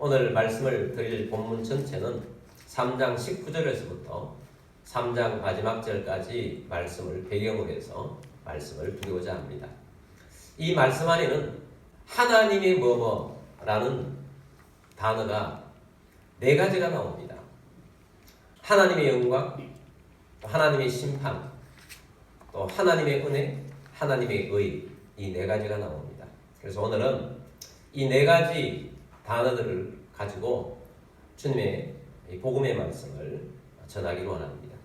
오늘 말씀을 드릴 본문 전체는 3장 19절에서부터 3장 마지막 절까지 말씀을 배경으로 해서 말씀을 드리고자 합니다. 이 말씀 안에는 하나님의 뭐뭐라는 단어가 4가지가 나옵니다. 하나님의 영광, 또 하나님의 심판, 또 하나님의 은혜, 하나님의 의, 이 4가지가 나옵니다. 그래서 오늘은 이 4가지 단어들을 가지고 주님의 복음의 말씀을 전하기로 원합니다.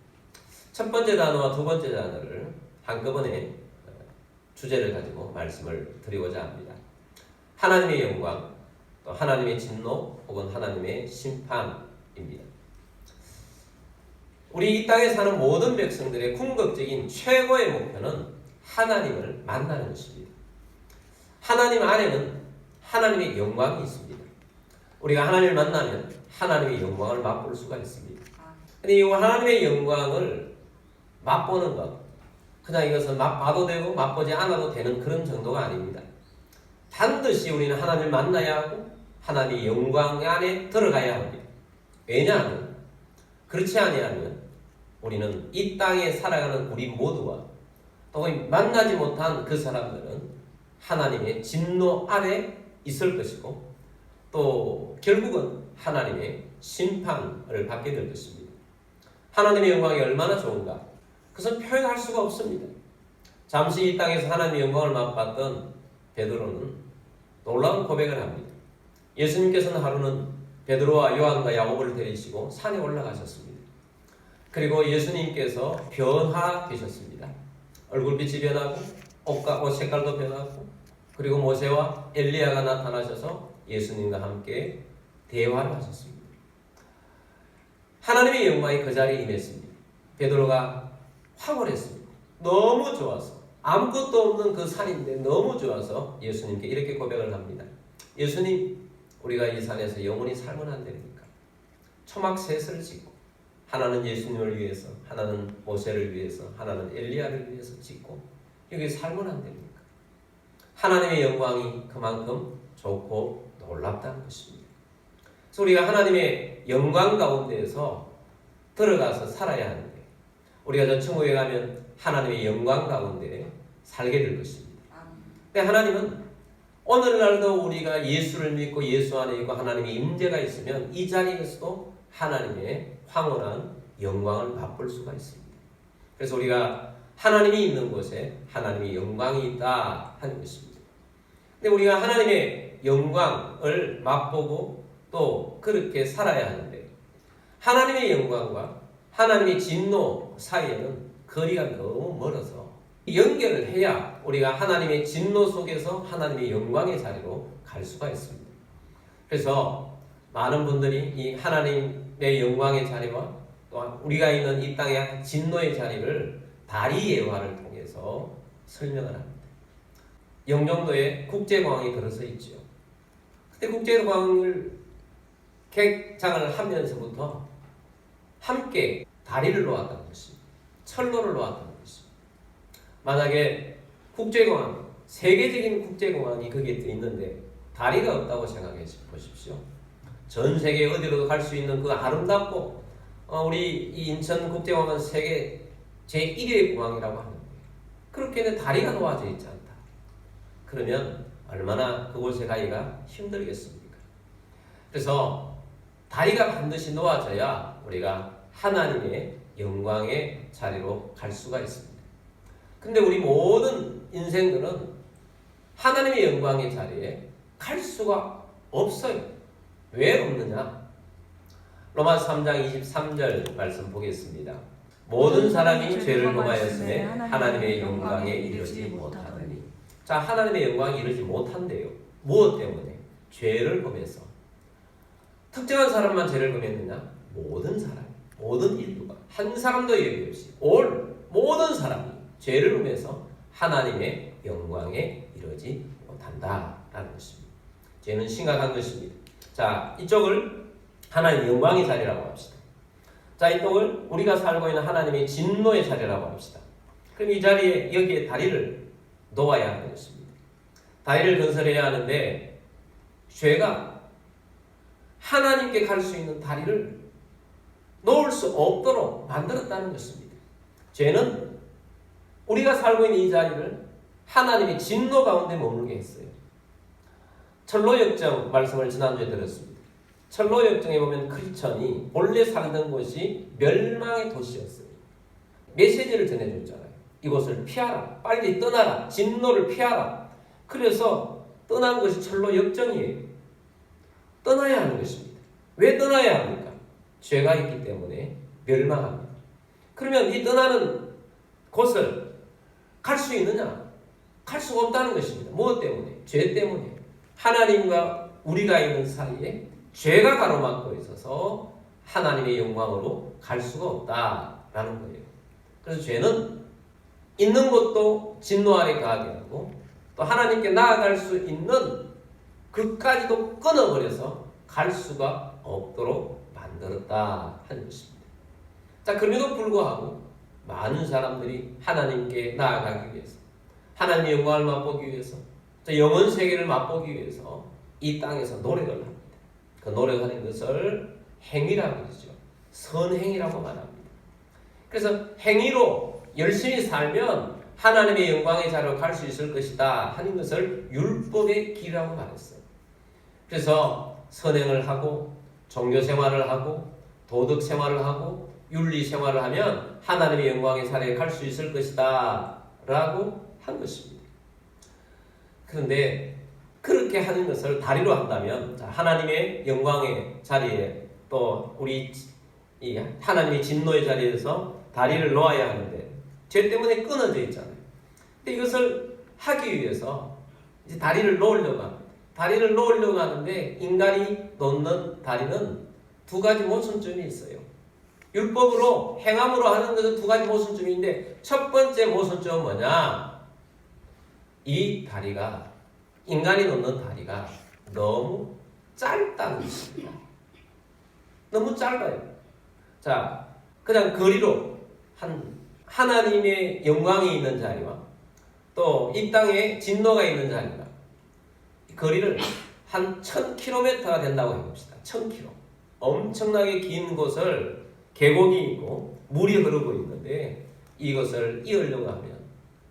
첫 번째 단어와 두 번째 단어를 한꺼번에 주제를 가지고 말씀을 드리고자 합니다. 하나님의 영광, 또 하나님의 진노 혹은 하나님의 심판입니다. 우리 이 땅에 사는 모든 백성들의 궁극적인 최고의 목표는 하나님을 만나는 것입니다. 하나님 안에는 하나님의 영광이 있습니다. 우리가 하나님을 만나면 하나님의 영광을 맛볼 수가 있습니다. 근데 이 하나님의 영광을 맛보는 것, 그냥 이것은 맛봐도 되고 맛보지 않아도 되는 그런 정도가 아닙니다. 반드시 우리는 하나님을 만나야 하고 하나님의 영광 안에 들어가야 합니다. 왜냐하면 그렇지 아니하면 우리는 이 땅에 살아가는 우리 모두와 또 만나지 못한 그 사람들은 하나님의 진노 아래 있을 것이고 또 결국은 하나님의 심판을 받게 될 것입니다. 하나님의 영광이 얼마나 좋은가? 그것은 표현할 수가 없습니다. 잠시 이 땅에서 하나님의 영광을 맛봤던 베드로는 놀라운 고백을 합니다. 예수님께서는 하루는 베드로와 요한과 야고보를 데리시고 산에 올라가셨습니다. 그리고 예수님께서 변화되셨습니다. 얼굴빛이 변하고 옷 색깔도 변하고 그리고 모세와 엘리야가 나타나셔서 예수님과 함께 대화를 하셨습니다. 하나님의 영광이 그 자리에 임했습니다. 베드로가 황홀했습니다. 너무 좋아서 아무것도 없는 그 산인데 너무 좋아서 예수님께 이렇게 고백을 합니다. 예수님, 우리가 이 산에서 영원히 살면 안 됩니까? 초막 셋을 짓고 하나는 예수님을 위해서, 하나는 모세를 위해서, 하나는 엘리야를 위해서 짓고 여기 살면 안 됩니까? 하나님의 영광이 그만큼 좋고 놀랍다는 것입니다. 그래서 우리가 하나님의 영광 가운데에서 들어가서 살아야 하는데 우리가 저 천국에 가면 하나님의 영광 가운데 살게 될 것입니다. 근데 하나님은 오늘날도 우리가 예수를 믿고 예수 안에 있고 하나님의 임재가 있으면 이 자리에서도 하나님의 황홀한 영광을 맛볼 수가 있습니다. 그래서 우리가 하나님이 있는 곳에 하나님의 영광이 있다 하는 것입니다. 근데 우리가 하나님의 영광을 맛보고 또 그렇게 살아야 하는데 하나님의 영광과 하나님의 진노 사이에는 거리가 너무 멀어서 연결을 해야 우리가 하나님의 진노 속에서 하나님의 영광의 자리로 갈 수가 있습니다. 그래서 많은 분들이 이 하나님의 영광의 자리와 또 우리가 있는 이 땅의 진노의 자리를 다리 예화를 통해서 설명을 합니다. 영종도에 국제공항이 들어서 있죠. 그때 국제공항을 개장을 하면서부터 함께 다리를 놓았다는 것입니다. 철로를 놓았다는 것입니다. 만약에 국제공항, 세계적인 국제공항이 거기에 있는데 다리가 없다고 생각해 보십시오. 전 세계 어디로도 갈 수 있는 그 아름답고 우리 이 인천국제공항은 세계 제1위의 공항이라고 하는데 그렇게는 다리가 놓아져 있지 않다. 그러면 얼마나 그곳에 가기가 힘들겠습니까? 그래서 다리가 반드시 놓아져야 우리가 하나님의 영광의 자리로 갈 수가 있습니다. 근데 우리 모든 인생들은 하나님의 영광의 자리에 갈 수가 없어요. 왜 없느냐? 로마서 3장 23절 말씀 보겠습니다. 모든 사람이 죄를 범하였음에 하나님의 영광에 이르지 못하더니. 자, 하나님의 영광에 이르지 못한대요. 무엇 때문에? 죄를 범해서. 특정한 사람만 죄를 범했느냐? 모든 사람, 모든 인류가 한 사람도 예외 없이 모든 사람이 죄를 범해서 하나님의 영광에 이르지 못한다라는 것입니다. 죄는 심각한 것입니다. 자, 이쪽을 하나님의 영광의 자리라고 합시다. 자, 이쪽을 우리가 살고 있는 하나님의 진노의 자리라고 합시다. 그럼 이 자리에 여기에 다리를 놓아야 하는 것입니다. 다리를 건설해야 하는데 죄가 하나님께 갈 수 있는 다리를 놓을 수 없도록 만들었다는 것입니다. 죄는 우리가 살고 있는 이 자리를 하나님의 진노 가운데 머물게 했어요. 철로역정 말씀을 지난주에 들었습니다. 철로역정에 보면 크리스천이 본래 살던 곳이 멸망의 도시였어요. 메시지를 전해줬잖아요. 이곳을 피하라. 빨리 떠나라. 진노를 피하라. 그래서 떠난 것이 철로역정이에요. 떠나야 하는 것입니다. 왜 떠나야 합니까? 죄가 있기 때문에 멸망합니다. 그러면 이 떠나는 곳을 갈 수 있느냐? 갈 수가 없다는 것입니다. 무엇 때문에? 죄 때문에. 하나님과 우리가 있는 사이에 죄가 가로막고 있어서 하나님의 영광으로 갈 수가 없다라는 거예요. 그래서 죄는 있는 곳도 진노 아래 가게 하고 또 하나님께 나아갈 수 있는 그까지도 끊어버려서 갈 수가 없도록 만들었다 하는 것입니다. 자, 그럼에도 불구하고 많은 사람들이 하나님께 나아가기 위해서 하나님의 영광을 맛보기 위해서 영원 세계를 맛보기 위해서 이 땅에서 노력을 합니다. 그 노력하는 것을 행위라고 그러죠. 선행이라고 말합니다. 그래서 행위로 열심히 살면 하나님의 영광의 자리로 갈 수 있을 것이다 하는 것을 율법의 길이라고 말했어요. 그래서 선행을 하고 종교 생활을 하고 도덕 생활을 하고 윤리 생활을 하면 하나님의 영광의 자리에 갈 수 있을 것이다 라고 한 것입니다. 그런데 그렇게 하는 것을 다리로 한다면 하나님의 영광의 자리에 또 우리 하나님의 진노의 자리에서 다리를 놓아야 하는데 죄 때문에 끊어져 있잖아요. 근데 이것을 하기 위해서 이제 다리를 놓으려고 합니다. 다리를 놓으려고 하는데 인간이 놓는 다리는 두 가지 모순점이 있어요. 율법으로 행함으로 하는 것은 두 가지 모순점인데 첫 번째 모순점은 뭐냐? 이 다리가 인간이 놓는 다리가 너무 짧다는 것입니다. 너무 짧아요. 자, 그냥 거리로 하나님의 영광이 있는 자리와 또 이 땅에 진노가 있는 자리가 거리를 한 1000km가 된다고 해봅시다. 1000km. 엄청나게 긴 곳을 계곡이 있고 물이 흐르고 있는데 이것을 이으려고 하면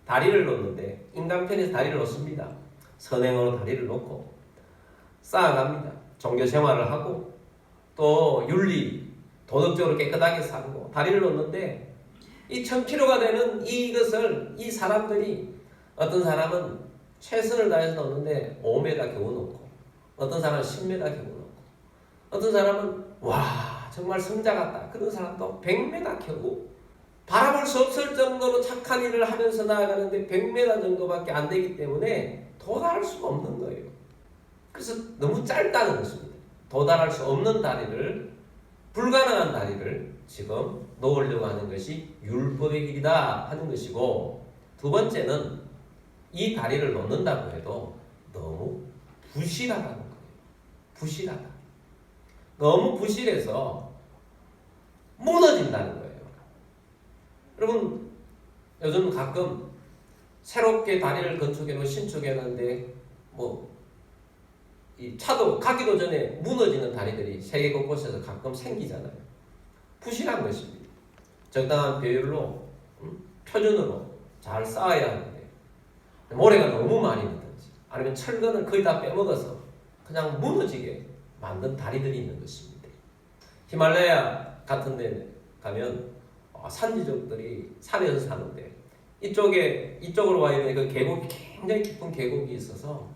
다리를 놓는데 인간 편에서 다리를 놓습니다. 선행으로 다리를 놓고 쌓아갑니다. 종교 생활을 하고 또 윤리, 도덕적으로 깨끗하게 살고 다리를 놓는데 이 1000km가 되는 이것을 이 사람들이 어떤 사람은 최선을 다해서 놓는데 5m 겨우 놓고 어떤 사람은 10m 겨우 놓고 어떤 사람은 와 정말 성자 같다 그런 사람도 100m 겨우 바라볼 수 없을 정도로 착한 일을 하면서 나아가는데 100m 정도밖에 안 되기 때문에 도달할 수가 없는 거예요. 그래서 너무 짧다는 것입니다. 도달할 수 없는 다리를 불가능한 다리를 지금 놓으려고 하는 것이 율법의 길이다 하는 것이고 두 번째는 이 다리를 놓는다고 해도 너무 부실하다는 거예요. 부실하다. 너무 부실해서 무너진다는 거예요. 여러분 요즘 가끔 새롭게 다리를 건축해놓고 신축해놨는데 이 차도 가기도 전에 무너지는 다리들이 세계 곳곳에서 가끔 생기잖아요. 부실한 것입니다. 적당한 비율로 표준으로 잘 쌓아야 하는데 모래가 너무 많이 묻든지 아니면 철근을 거의 다 빼먹어서 그냥 무너지게 만든 다리들이 있는 것입니다. 히말라야 같은 데 가면 산지족들이 산에서 사는데 이쪽으로 와야 되니까 그 계곡이 굉장히 깊은 계곡이 있어서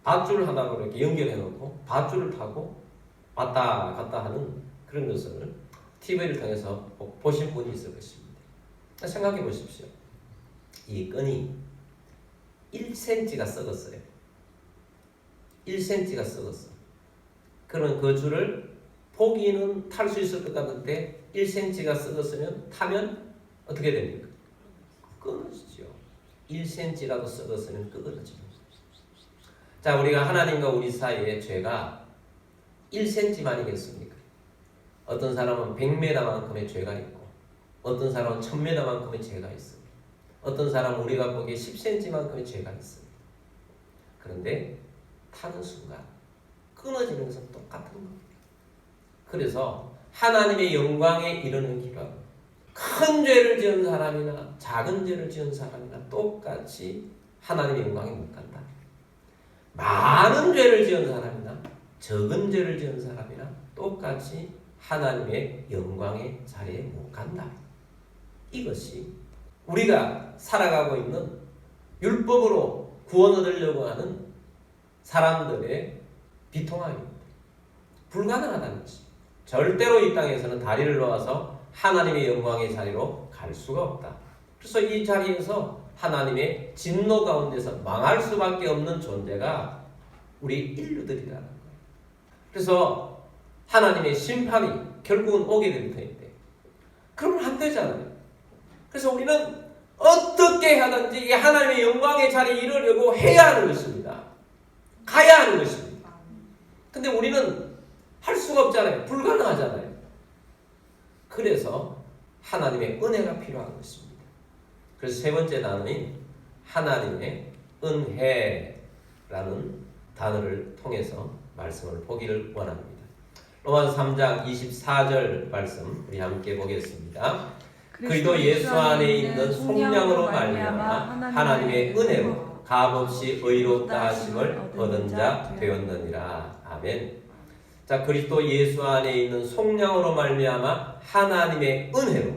밧줄 하나로 이렇게 연결해 놓고 밧줄을 타고 왔다 갔다 하는 그런 것을 TV를 통해서 보신 분이 있을 것입니다. 생각해 보십시오. 이 끈이 1cm가 썩었어요. 1cm가 썩었어. 그러면 그 줄을 포기는 탈 수 있을 것 같은데 1cm가 썩었으면 타면 어떻게 됩니까? 끊어지죠. 1cm라도 썩었으면 끊어집니다. 자, 우리가 하나님과 우리 사이에 죄가 1cm만이겠습니까? 어떤 사람은 100m만큼의 죄가 있고 어떤 사람은 1000m만큼의 죄가 있습니다. 어떤 사람은 우리가 보기에 10cm만큼의 죄가 있습니다. 그런데 타는 순간 끊어지는 것은 똑같은 겁니다. 그래서 하나님의 영광에 이르는 길은 큰 죄를 지은 사람이나 작은 죄를 지은 사람이나 똑같이 하나님의 영광에 못 간다. 많은 죄를 지은 사람이나 적은 죄를 지은 사람이나 똑같이 하나님의 영광의 자리에 못 간다. 이것이 우리가 살아가고 있는 율법으로 구원 얻으려고 하는 사람들의 비통함입니다. 불가능하다는 것이. 절대로 이 땅에서는 다리를 놓아서 하나님의 영광의 자리로 갈 수가 없다. 그래서 이 자리에서 하나님의 진노 가운데서 망할 수밖에 없는 존재가 우리 인류들이라는 거예요. 그래서 하나님의 심판이 결국은 오게 될 터인데 그러면 안 되잖아요. 그래서 우리는 어떻게 하든지 이 하나님의 영광의 자리에 이르려고 해야 하는 것입니다. 가야 하는 것입니다. 근데 우리는 할 수가 없잖아요. 불가능하잖아요. 그래서 하나님의 은혜가 필요한 것입니다. 그래서 세 번째 단어인 하나님의 은혜라는 단어를 통해서 말씀을 보기를 원합니다. 로마서 3장 24절 말씀 우리 함께 보겠습니다. 그리스도 예수 안에 있는 속량으로 말미암아 하나님의 은혜로 값없이 의롭다 하심을 얻은 자 되었느니라. 아멘. 자, 그리스도 예수 안에 있는 속량으로 말미암아 하나님의 은혜로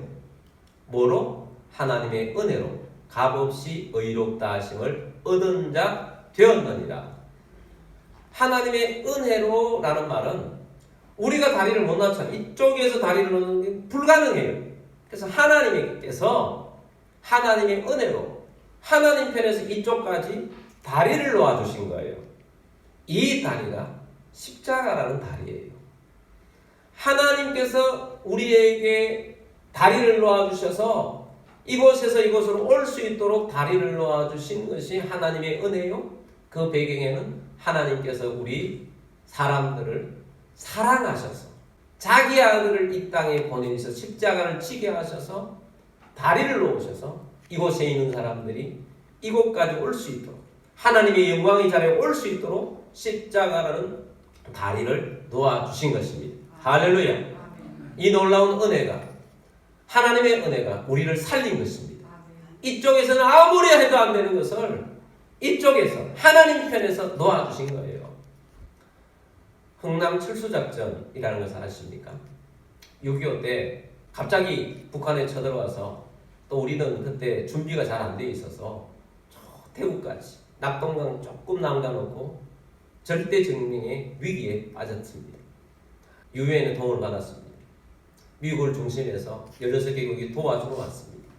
뭐로? 하나님의 은혜로 값없이 의롭다 하심을 얻은 자 되었느니라. 하나님의 은혜로라는 말은 우리가 다리를 못 놓잖아요. 이쪽에서 다리를 놓는 게 불가능해요. 그래서 하나님께서 하나님의 은혜로 하나님 편에서 이쪽까지 다리를 놓아주신 거예요. 이 다리가 십자가라는 다리예요. 하나님께서 우리에게 다리를 놓아주셔서 이곳에서 이곳으로 올 수 있도록 다리를 놓아주신 것이 하나님의 은혜요. 그 배경에는 하나님께서 우리 사람들을 사랑하셔서 자기 아들을 이 땅에 보내셔서 십자가를 지게 하셔서 다리를 놓으셔서 이곳에 있는 사람들이 이곳까지 올 수 있도록 하나님의 영광의 자리에 올 수 있도록 십자가라는 다리를 놓아주신 것입니다. 할렐루야. 이 놀라운 은혜가 하나님의 은혜가 우리를 살린 것입니다. 이쪽에서는 아무리 해도 안 되는 것을 이쪽에서 하나님 편에서 놓아주신 거예요. 흥남 철수작전이라는 것을 아십니까? 6.25 때 갑자기 북한에 쳐들어와서 또 우리는 그때 준비가 잘 안 돼 있어서 태국까지 낙동강 조금 남겨놓고 절대 증명의 위기에 빠졌습니다. 유엔의 도움을 받았습니다. 미국을 중심해서 16개국이 도와주러 왔습니다.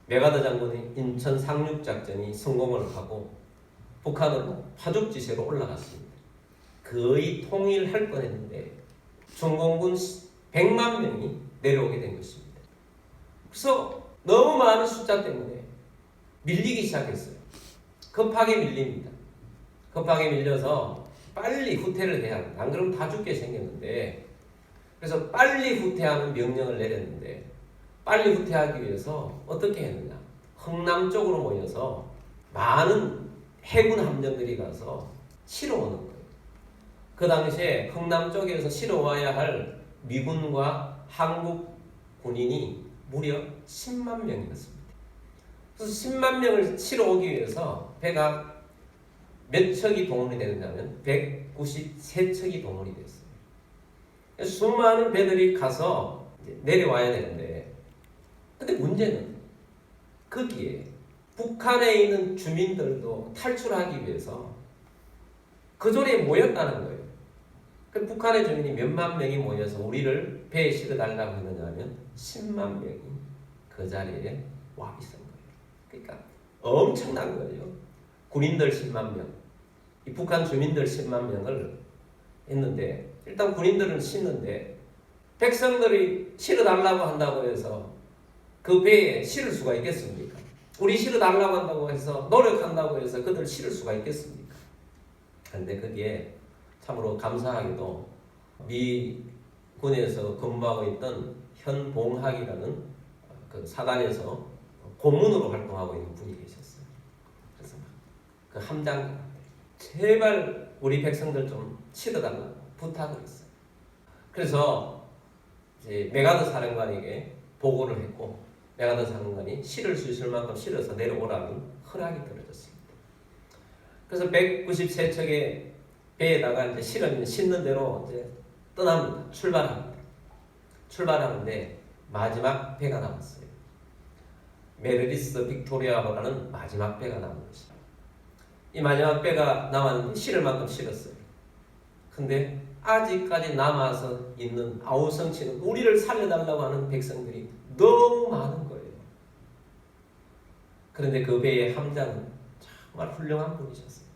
메가더 장군의 인천 상륙작전이 성공을 하고 북한으로 파죽지세로 올라갔습니다. 거의 통일할 뻔했는데 중공군 100만 명이 내려오게 된 것입니다. 그래서 너무 많은 숫자 때문에 밀리기 시작했어요. 급하게 밀립니다. 급하게 밀려서 빨리 후퇴를 해야 합니다. 안 그러면 다 죽게 생겼는데 그래서 빨리 후퇴하는 명령을 내렸는데 빨리 후퇴하기 위해서 어떻게 했느냐. 흥남 쪽으로 모여서 많은 해군 함정들이 가서 치러 오는 거예요. 그 당시에 흥남 쪽에서 치러 와야 할 미군과 한국 군인이 무려 10만 명이었습니다. 그래서 10만 명을 치러 오기 위해서 배가 몇 척이 동원이 되는가면 193척이 동원이 됐어요. 수많은 배들이 가서 내려와야 되는데 근데 문제는 거기에 북한에 있는 주민들도 탈출하기 위해서 그 자리에 모였다는 거예요. 그 북한의 주민이 몇만 명이 모여서 우리를 배에 실어달라고 했느냐면 10만 명이 그 자리에 와 있었던 거예요. 그러니까 엄청난 거예요. 군인들 10만 명, 이 북한 주민들 10만 명을 했는데 일단 군인들은 싣는데 백성들이 실어달라고 한다고 해서 그 배에 실을 수가 있겠습니까? 우리 실어달라고 한다고 해서 노력한다고 해서 그들 실을 수가 있겠습니까? 그런데 거기에 참으로 감사하게도 미군에서 근무하고 있던 현봉학이라는 그 사단에서 고문으로 활동하고 있는 분이 계셨어요. 그래서 그 함장한테 제발 우리 백성들 좀 치러달라고 부탁을 했어요. 그래서 이제 메가드 사령관에게 보고를 했고 메가드 사령관이 실을 수 있을 만큼 실어서 내려오라는 허락이 떨어졌습니다. 그래서 193척의 배에다가 이제 싣는 대로 이제 떠납니다. 출발하는데 마지막 배가 남았어요. 메르리스 빅토리아라는 마지막 배가 남은 것입니다. 이 마지막 배가 남았는데 실을 만큼 실었어요. 근데 아직까지 남아서 있는 아우성치는 우리를 살려달라고 하는 백성들이 너무 많은 거예요. 그런데 그 배의 함장은 정말 훌륭한 분이셨어요.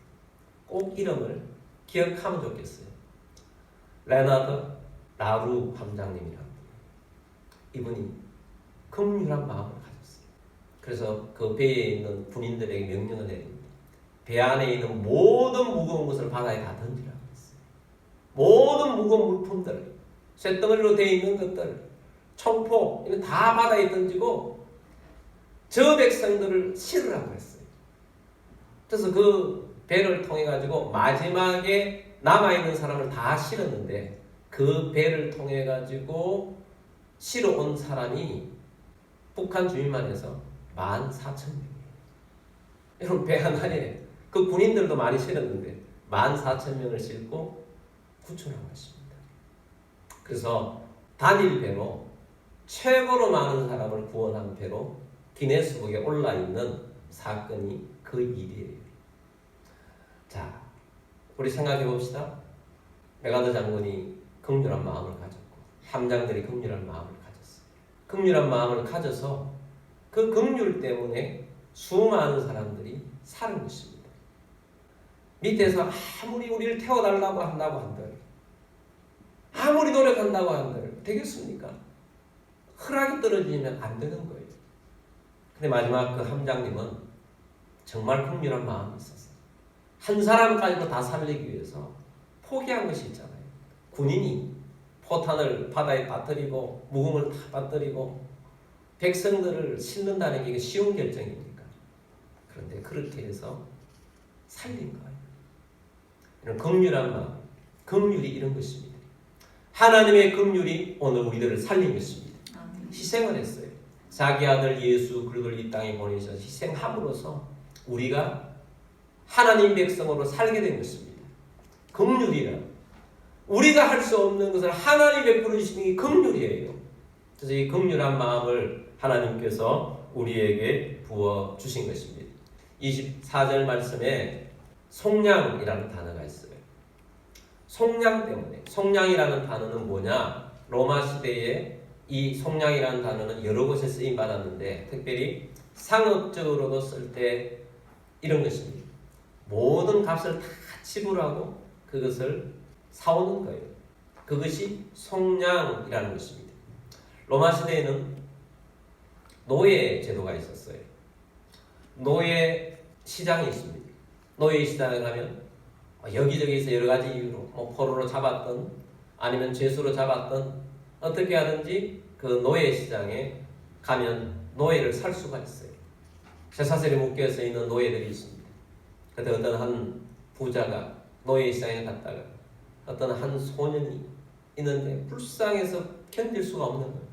꼭 이름을 기억하면 좋겠어요. 레나드 라루 함장님이라는 분. 이분이 긍휼한 마음을 가졌어요. 그래서 그 배에 있는 군인들에게 명령을 내립니다. 배 안에 있는 모든 무거운 것을 바다에 다 던지라고 했어요. 모든 무거운 물품들, 쇳덩어리로 되어 있는 것들, 총포 이런 다 바다에 던지고 저 백성들을 실으라고 했어요. 그래서 그 배를 통해 가지고 마지막에 남아 있는 사람을 다 실었는데 그 배를 통해 가지고 실어 온 사람이 북한 주민만 해서 14,000명이에요. 여러분 배 하나에 그 군인들도 많이 실었는데 14,000명을 싣고 구출한 것입니다. 그래서 단일 배로 최고로 많은 사람을 구원한 배로 기네스북에 올라 있는 사건이 그 일이에요. 자, 우리 생각해 봅시다. 메가드 장군이 긍휼한 마음을 가졌고 함장들이 긍휼한 마음을 가졌어요. 긍휼한 마음을 가져서 그 긍휼 때문에 수많은 사람들이 사는 것입니다. 밑에서 아무리 우리를 태워달라고 한다고 한들 아무리 노력한다고 한들 되겠습니까? 허락이 떨어지면 안 되는 거예요. 근데 마지막 그 함장님은 정말 긍휼한 마음이 있었어요. 한 사람까지도 다 살리기 위해서 포기한 것이 있잖아요. 군인이 포탄을 바다에 빠뜨리고 무금을 다 빠뜨리고 백성들을 싣는다는 게 쉬운 결정입니까? 그런데 그렇게 해서 살린 거예요. 이런 긍휼한 마음, 긍휼이 이런 것입니다. 하나님의 긍휼이 오늘 우리들을 살린 것입니다. 희생을 했어요. 자기 아들 예수 그리스도를 이 땅에 보내셔서 희생함으로써 우리가 하나님 백성으로 살게 된 것입니다. 긍휼이라 우리가 할 수 없는 것을 하나님 베풀어 주시는 게 긍휼이에요. 그래서 이 긍휼한 마음을 하나님께서 우리에게 부어 주신 것입니다. 24절 말씀에 속량이라는 단어가 있어요. 속량 때문에. 속량이라는 단어는 뭐냐? 로마 시대에 이 속량이라는 단어는 여러 곳에 쓰임 받았는데 특별히 상업적으로도 쓸 때 이런 것입니다. 모든 값을 다 지불하고 그것을 사오는 거예요. 그것이 속량이라는 것입니다. 로마 시대에는 노예 제도가 있었어요. 노예 시장이 있습니다. 노예 시장에 가면 여기저기서 여러 가지 이유로 포로로 잡았던 아니면 죄수로 잡았던 어떻게 하든지 그 노예 시장에 가면 노예를 살 수가 있어요. 쇠사슬에 묶여서 있는 노예들이 있습니다. 그때 어떤 한 부자가 노예 시장에 갔다가 어떤 한 소년이 있는데 불쌍해서 견딜 수가 없는 거예요.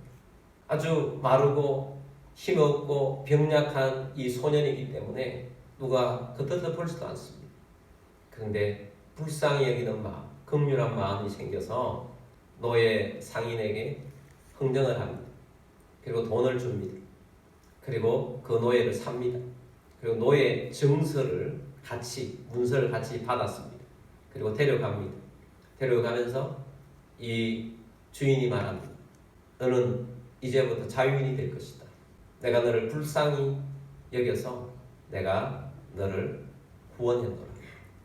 아주 마르고 힘없고 병약한 이 소년이기 때문에 누가 겉을 보지도 않습니다. 그런데 불쌍히 여기는 마음, 긍휼한 마음이 생겨서 노예 상인에게 흥정을 합니다. 그리고 돈을 줍니다. 그리고 그 노예를 삽니다. 그리고 노예 증서를 같이 문서를 같이 받았습니다. 그리고 데려갑니다. 데려가면서 이 주인이 말합니다. 너는 이제부터 자유인이 될 것이다. 내가 너를 불쌍히 여겨서 내가 너를 구원했노라.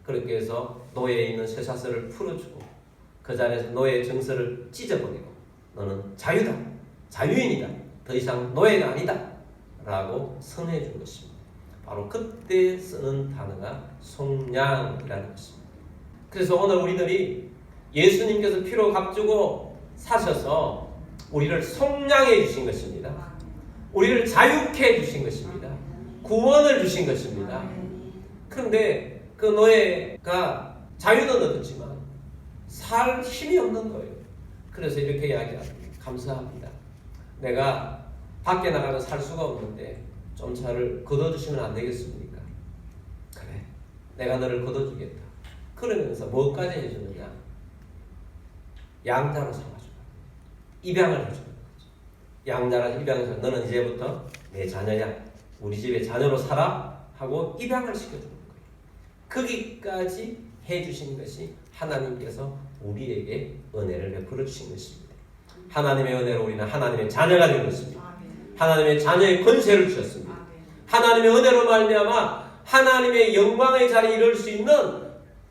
그렇게 해서 노예에 있는 쇠사슬을 풀어주고 그 자리에서 노예의 정서를 찢어버리고 너는 자유다. 자유인이다. 더 이상 노예가 아니다. 라고 선언해 준 것입니다. 바로 그때 쓰는 단어가 속량이라는 것입니다. 그래서 오늘 우리들이 예수님께서 피로 값주고 사셔서 우리를 속량해 주신 것입니다. 우리를 자유케 해 주신 것입니다. 구원을 주신 것입니다. 그런데 그 노예가 자유는 얻었지만 살 힘이 없는 거예요. 그래서 이렇게 이야기합니다. 감사합니다. 내가 밖에 나가면 살 수가 없는데 좀 차를 걷어주시면 안 되겠습니까? 그래, 내가 너를 걷어주겠다. 그러면서 뭐까지 해주느냐? 양자로 삼아주는 입양을 해주는 거죠. 양자로 입양을 해서 너는 이제부터 내 자녀야. 우리 집에 자녀로 살아 하고 입양을 시켜주는 거예요. 거기까지 해주신 것이 하나님께서 우리에게 은혜를 베풀어 주신 것입니다. 하나님의 은혜로 우리는 하나님의 자녀가 된 것입니다. 하나님의 자녀의 권세를 주셨습니다. 하나님의 은혜로 말미암아 하나님의 영광의 자리에 이룰 수 있는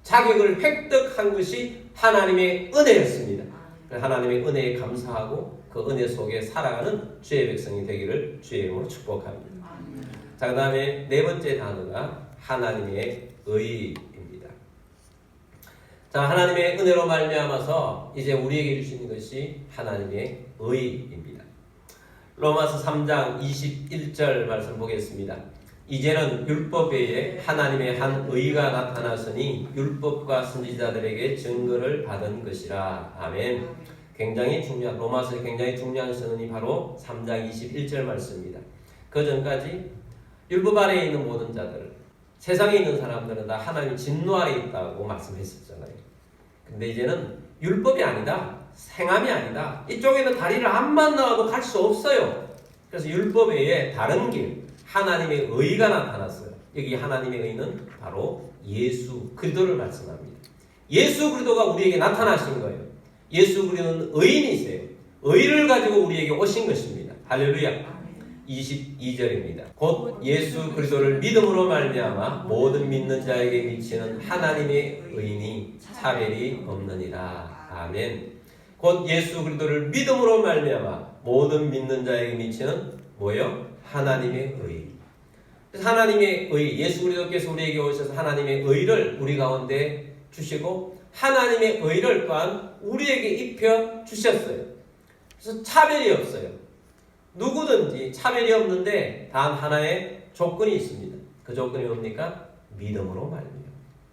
자격을 획득한 것이 하나님의 은혜였습니다. 하나님의 은혜에 감사하고 그 은혜 속에 살아가는 주의 백성이 되기를 주의 이름으로 축복합니다. 자, 그 다음에 네 번째 단어가 하나님의 의입니다. 자, 하나님의 은혜로 말미암아서 이제 우리에게 주시는 것이 하나님의 의입니다. 로마서 3장 21절 말씀 보겠습니다. 이제는 율법 외에 하나님의 한 의가 나타났으니 율법과 선지자들에게 증거를 받은 것이라. 아멘. 굉장히 중요한, 로마서의 굉장히 중요한 선언이 바로 3장 21절 말씀입니다. 그 전까지 율법 아래에 있는 모든 자들, 세상에 있는 사람들은 다 하나님 진노 아래에 있다고 말씀했었잖아요. 근데 이제는 율법이 아니다, 생함이 아니다, 이쪽에는 다리를 안 만나도 갈 수 없어요. 그래서 율법 외에 다른 길, 하나님의 의가 나타났어요. 여기 하나님의 의는 바로 예수 그리스도를 말씀합니다. 예수 그리스도가 우리에게 나타나신 거예요. 예수 그리스도는 의인이세요. 의를 가지고 우리에게 오신 것입니다. 할렐루야. 22절입니다. 곧 예수 그리스도를 믿음으로 말미암아 모든 믿는 자에게 미치는 하나님의 의인이 차별이 없느니라. 아멘. 곧 예수 그리스도를 믿음으로 말미암아 모든 믿는 자에게 미치는 뭐요? 하나님의 의. 하나님의 의, 예수 그리스도께서 우리에게 오셔서 하나님의 의를 우리 가운데 주시고 하나님의 의를 또한 우리에게 입혀 주셨어요. 그래서 차별이 없어요. 누구든지 차별이 없는데 단 하나의 조건이 있습니다. 그 조건이 뭡니까? 믿음으로 말미암아.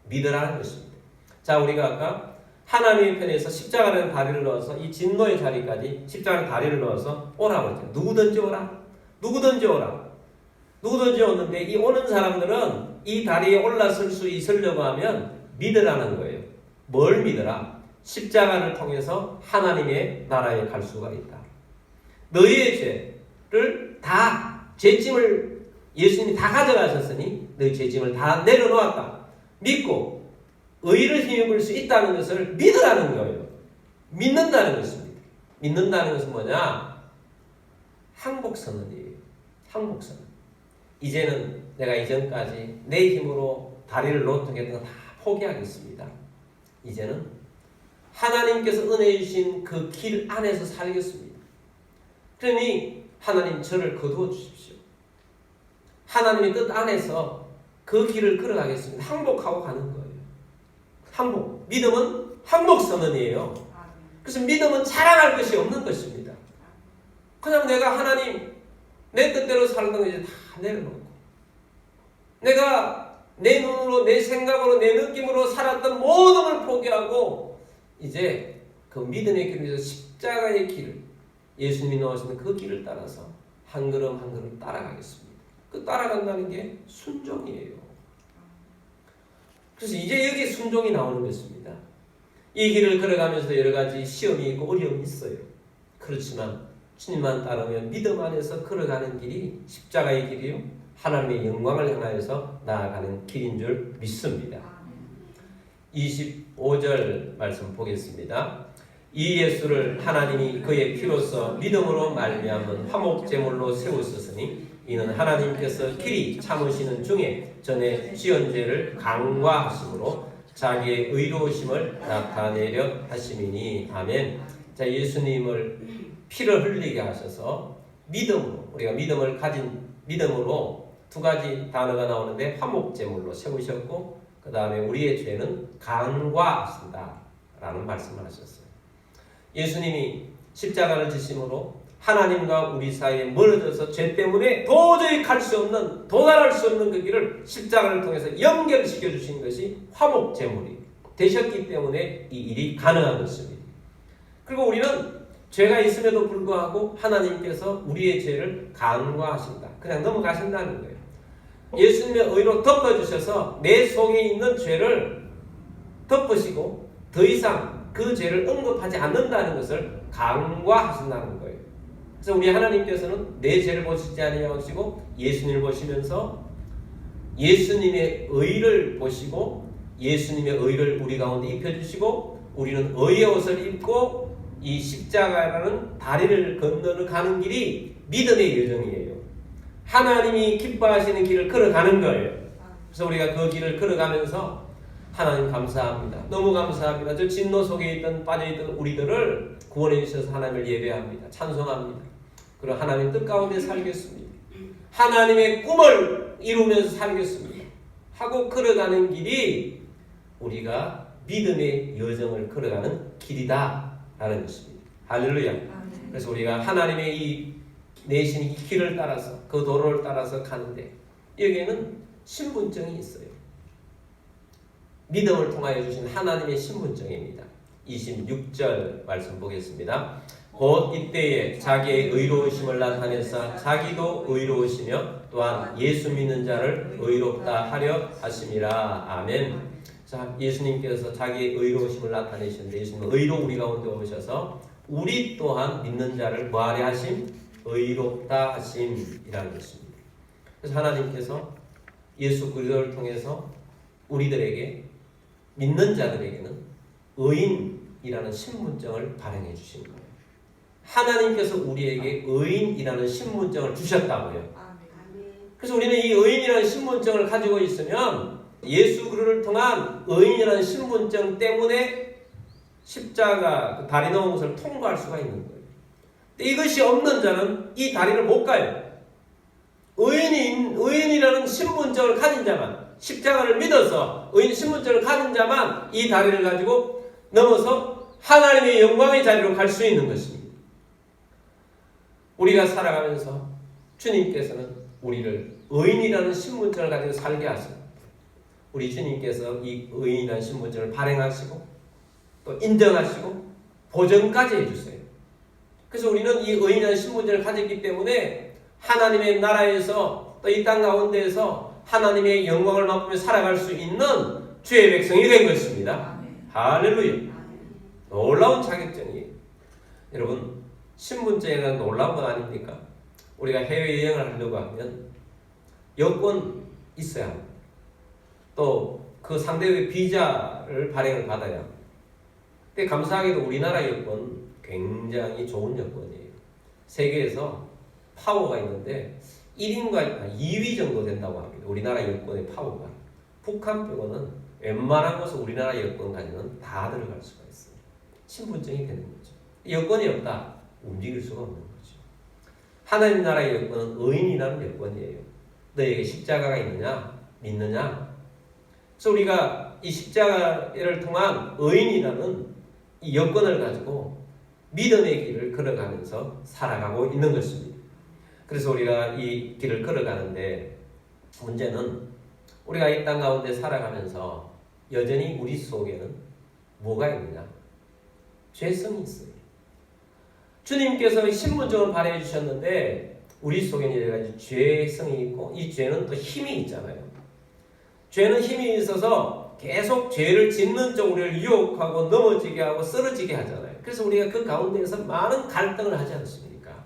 믿으라는 것입니다. 자, 우리가 아까 하나님의 편에서 십자가라는 다리를 넣어서 이 진노의 자리까지 십자가라는 다리를 넣어서 오라고 했죠. 누구든지 오라. 누구든지 오라. 누구든지 오는데 이 오는 사람들은 이 다리에 올라설 수 있으려고 하면 믿으라는 거예요. 뭘 믿으라? 십자가를 통해서 하나님의 나라에 갈 수가 있다. 너희의 죄를 다, 죄짐을 예수님이 다 가져가셨으니 너희 죄짐을 다 내려놓았다. 믿고 의를 힘입을 수 있다는 것을 믿으라는 거예요. 믿는다는 것입니다. 믿는다는 것은 뭐냐? 항복선언이에요. 항복선언. 이제는 내가 이전까지 내 힘으로 다리를 놓던 게 다 포기하겠습니다. 이제는 하나님께서 은혜 주신 그 길 안에서 살겠습니다. 그러니 하나님 저를 거두어 주십시오. 하나님의 뜻 안에서 그 길을 걸어가겠습니다. 항복하고 가는 거예요. 항복. 믿음은 항복선언이에요. 그래서 믿음은 자랑할 것이 없는 것입니다. 그냥 내가 하나님 내 뜻대로 살던 거 이제 다 내려놓고 내가 내 눈으로 내 생각으로 내 느낌으로 살았던 모든 걸 포기하고 이제 그 믿음의 길에서 십자가의 길을 예수님이 놓으시는 그 길을 따라서 한 걸음 한 걸음 따라가겠습니다. 그 따라간다는 게 순종이에요. 그래서 이제 여기 순종이 나오는 것입니다. 이 길을 걸어가면서 여러 가지 시험이 있고 어려움이 있어요. 그렇지만 주님만 따르면 믿음 안에서 걸어가는 길이 십자가의 길이요, 하나님의 영광을 향하여서 나아가는 길인 줄 믿습니다. 25절 말씀 보겠습니다. 이 예수를 하나님이 그의 피로써 믿음으로 말미암은 화목제물로 세우셨으니 이는 하나님께서 길이 참으시는 중에 전에 지은 죄를 간과하심으로 자기의 의로우심을 나타내려 하심이니. 아멘. 자, 예수님을 피를 흘리게 하셔서 믿음으로, 우리가 믿음을 가진 믿음으로 두 가지 단어가 나오는데 화목제물로 세우셨고 그 다음에 우리의 죄는 간과하신다 라는 말씀을 하셨어요. 예수님이 십자가를 지심으로 하나님과 우리 사이에 멀어져서 죄 때문에 도저히 갈 수 없는, 도달할 수 없는 그 길을 십자가를 통해서 연결시켜 주신 것이 화목제물이에요. 되셨기 때문에 이 일이 가능한 것입니다. 그리고 우리는 죄가 있음에도 불구하고 하나님께서 우리의 죄를 간과하신다. 그냥 넘어가신다는 거예요. 예수님의 의로 덮어주셔서 내 속에 있는 죄를 덮으시고 더 이상 그 죄를 언급하지 않는다는 것을 간과하신다는 거예요. 그래서 우리 하나님께서는 내 죄를 보시지 아니하시고 예수님을 보시면서 예수님의 의를 보시고 예수님의 의를 우리 가운데 입혀주시고 우리는 의의 옷을 입고 이 십자가라는 다리를 건너는 가는 길이 믿음의 여정이에요. 하나님이 기뻐하시는 길을 걸어가는 거예요. 그래서 우리가 그 길을 걸어가면서 하나님 감사합니다. 너무 감사합니다. 저 진노 속에 있던 빠져있던 우리들을 구원해 주셔서 하나님을 예배합니다. 찬송합니다. 그리고 하나님 뜻 가운데 살겠습니다. 하나님의 꿈을 이루면서 살겠습니다. 하고 걸어가는 길이 우리가 믿음의 여정을 걸어가는 길이다 라는 것입니다. 할렐루야. 그래서 우리가 하나님의 이 내신 이 길을 따라서 그 도로를 따라서 가는데 여기에는 신분증이 있어요. 믿음을 통하여 주신 하나님의 신분증입니다. 26절 말씀 보겠습니다. 곧 이때에 자기의 의로우심을 나타내사 자기도 의로우시며 또한 예수 믿는 자를 의롭다 하려 하심이라. 아멘. 자, 예수님께서 자기의 의로우심을 나타내시는데 예수님은 의로 우리 가운데 오셔서 우리 또한 믿는 자를 뭐하려 하심? 의롭다 하심이라는 것입니다. 그래서 하나님께서 예수 그리스도를 통해서 우리들에게 믿는 자들에게는 의인이라는 신분증을 발행해 주신 거예요. 하나님께서 우리에게 의인이라는 신분증을 주셨다고요. 그래서 우리는 이 의인이라는 신분증을 가지고 있으면 예수 그리스도를 통한 의인이라는 신분증 때문에 십자가 다리 넘은 것을 통과할 수가 있는 거예요. 이것이 없는 자는 이 다리를 못 가요. 의인이라는 신분증을 가진 자만, 십자가를 믿어서 의인 신분증을 가진 자만 이 다리를 가지고 넘어서 하나님의 영광의 자리로 갈 수 있는 것입니다. 우리가 살아가면서 주님께서는 우리를 의인이라는 신분증을 가지고 살게 하시고 우리 주님께서 이 의인이라는 신분증을 발행하시고 또 인정하시고 보증까지 해주세요. 그래서 우리는 이 의인이라는 신분증을 가졌기 때문에 하나님의 나라에서 또 이 땅 가운데에서 하나님의 영광을 맛보며 살아갈 수 있는 주의 백성이 된 것입니다. 할렐루야. 놀라운 자격증이에요. 여러분 신분증에는 놀라운 건 아닙니까? 우리가 해외여행을 하려고 하면 여권 있어야 합니다. 또 그 상대의 비자를 발행을 받아야 합니다. 근데 감사하게도 우리나라 여권 굉장히 좋은 여권이에요. 세계에서 파워가 있는데 1위인가 2위 정도 된다고 합니다. 우리나라 여권의 파워가. 북한 빼고는 웬만한 것은 우리나라 여권 가지고는 다 들어갈 수가 있어요. 신분증이 되는 거죠. 여권이 없다. 움직일 수가 없는 거죠. 하나님 나라의 여권은 의인이라는 여권이에요. 너에게 십자가가 있느냐? 믿느냐? 그래서 우리가 이 십자가를 통한 의인이라는 이 여권을 가지고 믿음의 길을 걸어가면서 살아가고 있는 것입니다. 그래서 우리가 이 길을 걸어가는데 문제는 우리가 이 땅 가운데 살아가면서 여전히 우리 속에는 뭐가 있느냐? 죄성이 있어요. 주님께서 신분증을 발행해 주셨는데 우리 속에는 여러 가지 죄성이 있고 이 죄는 또 힘이 있잖아요. 죄는 힘이 있어서 계속 죄를 짓는 쪽으로 우리를 유혹하고 넘어지게 하고 쓰러지게 하잖아요. 그래서 우리가 그 가운데에서 많은 갈등을 하지 않습니까?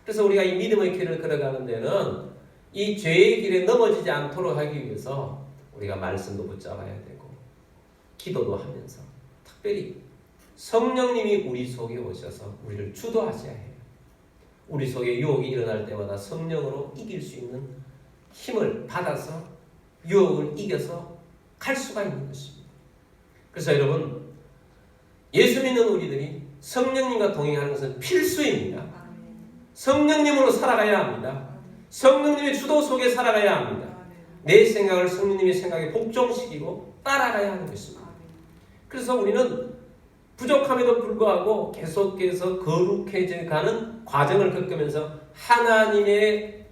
그래서 우리가 이 믿음의 길을 걸어가는 데는 이 죄의 길에 넘어지지 않도록 하기 위해서 우리가 말씀도 붙잡아야 되고 기도도 하면서 특별히 성령님이 우리 속에 오셔서 우리를 주도하셔야 해요. 우리 속에 유혹이 일어날 때마다 성령으로 이길 수 있는 힘을 받아서 유혹을 이겨서 갈 수가 있는 것입니다. 그래서 여러분 예수 믿는 우리들이 성령님과 동행하는 것은 필수입니다. 성령님으로 살아가야 합니다. 성령님의 주도 속에 살아가야 합니다. 내 생각을 성령님의 생각에 복종시키고 따라가야 하는 것입니다. 그래서 우리는 부족함에도 불구하고 계속해서 거룩해져 가는 과정을 겪으면서 하나님의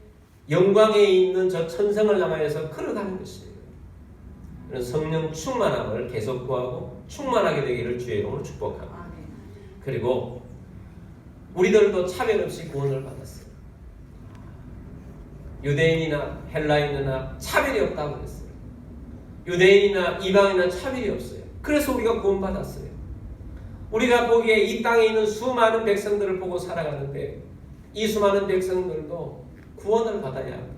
영광에 있는 저 천성을 향하여서 걸어가는 것입니다. 이런 성령 충만함을 계속 구하고 충만하게 되기를 주의 이름으로 축복합니다. 그리고 우리들도 차별 없이 구원을 받았어요. 유대인이나 헬라인이나 차별이 없다고 그랬어요. 유대인이나 이방인이나 차별이 없어요. 그래서 우리가 구원받았어요. 우리가 보기에 이 땅에 있는 수많은 백성들을 보고 살아가는데 이 수많은 백성들도 구원을 받아야 합니다.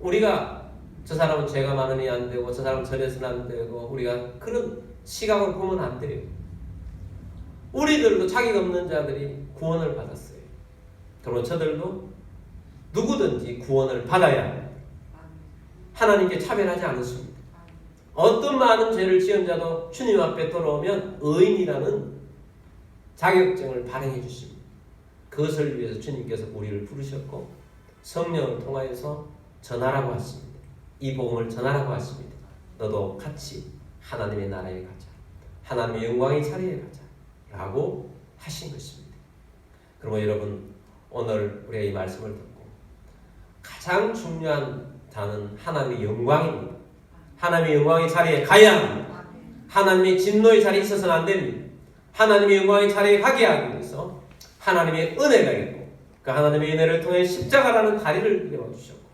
우리가 저 사람은 죄가 많으니 안 되고 저 사람은 저래서는 안 되고 우리가 그런 시각을 보면 안 돼요. 우리들도 자격 없는 자들이 구원을 받았어요. 그러면 저들도 누구든지 구원을 받아야 합니다. 하나님께 차별하지 않습니다. 어떤 많은 죄를 지은 자도 주님 앞에 돌아오면 의인이라는 자격증을 발행해 주십니다. 그것을 위해서 주님께서 우리를 부르셨고 성령을 통하여서 전하라고 하십니다. 이 복음을 전하라고 하십니다. 너도 같이 하나님의 나라에 가자. 하나님의 영광의 자리에 가자. 라고 하신 것입니다. 그러면 여러분 오늘 우리가 이 말씀을 듣고 가장 중요한 단어는 하나님의 영광입니다. 하나님의 영광의 자리에 가야 합니다. 하나님의 진노의 자리에 있어서는 안 됩니다. 하나님의 영광의 자리에 가게 하기 위해서 하나님의 은혜가 있고 그 하나님의 은혜를 통해 십자가라는 다리를 내어주셨고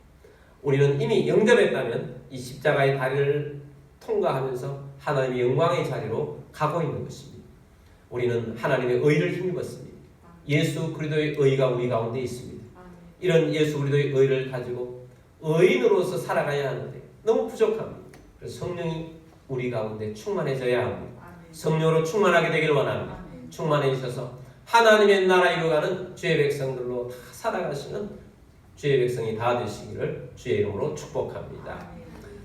우리는 이미 영접했다면 이 십자가의 다리를 통과하면서 하나님의 영광의 자리로 가고 있는 것입니다. 우리는 하나님의 의를 힘입었습니다. 예수 그리스도의 의가 우리 가운데 있습니다. 이런 예수 그리스도의 의를 가지고 의인으로서 살아가야 하는데 너무 부족합니다. 그래서 성령이 우리 가운데 충만해져야 합니다. 성령으로 충만하게 되기를 원합니다. 충만해 주셔서 하나님의 나라 이루어가는 주의 백성들로 다 살아가시는 주의 백성이 다 되시기를 주의 이름으로 축복합니다.